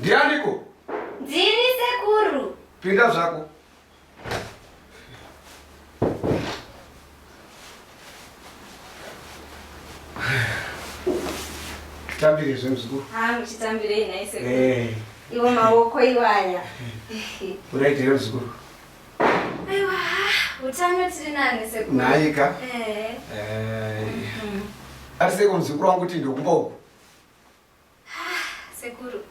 Ndianiko? Ndini sekuru. Pinda zvako. Tambire zvemuzukuru. Muchitambirei nhai sekuru. Iwo maoko iwaya. Uraite muzukuru. Aiwa, utano tiri nani sekuru. Naika. Ari seko muzukuru wangu Tindo kumba uko. Sekuru.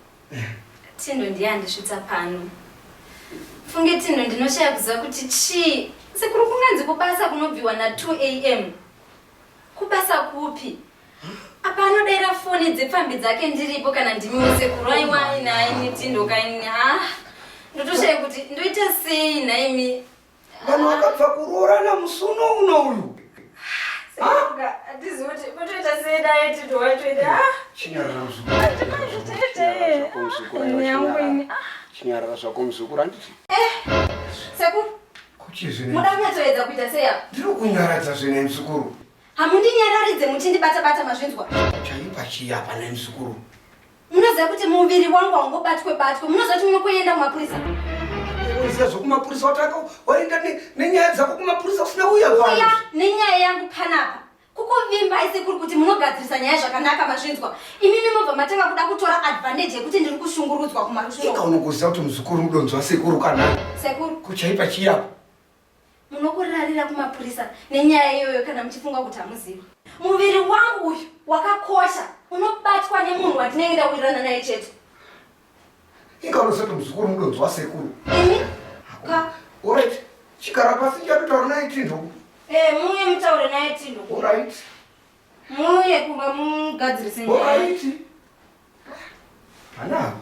Tindo ndiye andisvitsa pano. Funge Tindo ndinoshaya kuziva kuti chii. Sekuru kunganzi kubasa kunobviwa na 2 AM. Kubasa kupi? Apa anodera foni dzepfambi dzake ndiripo kana ndimiwo sekuru aiwa naini Tindo kaini. Ndotoshaya kuti ndoita sei naimi. Vanhu vakabva kuroorana musuno uno uyu. Sekuruka atizivi kuti potoita sei naye Tindo waitoita. Chinyarara muzukuru. Chinyarara zvako muzukuru handiti. Sekuru. Kuchizvine. Muda kunyatsoedza kuita seya. Ndiri kunyaradza zvine muzukuru. Hamundinyararidze muchindibata-bata mazvinzwa. Chaipa chiyapa nemuzukuru. Munoziva kuti muviri wangu haungobatwe-batwe. Munoziva kuti munokuenda kumapurisa. Unoziva zvokumapurisa wataka waenda nenyaya dzako kumapurisa usina uya vanhu. Uya nenyaya yangu panapa. Kukuvimbai sekuru kuti munogadzirisa nyaya zvakanaka mazvinzwa. Imimi mobva matanga kuda kutora advantage yekuti ndiri kushungurudzwa kumarusvingo. Ika unokuziva kuti muzukuru mudonzwa sekuru kana. Sekuru. Kuchaipa chiyapa. Munokurarira kumapurisa nenyaya iyoyo kana muchifunga kuti hamuzivi. Muviri wangu uyu wakakosha unobatwa nemunhu watinenge tawirirana naye chete. Ika unoziva kuti muzukuru mudonzwa sekuru. Imi? Ka? Alright. Chikara pasi chatotaura naye Tindo. Muye mutaure naye Tindo. Alright. Muye kunga mugadzirise nyaya. Alright. Ana.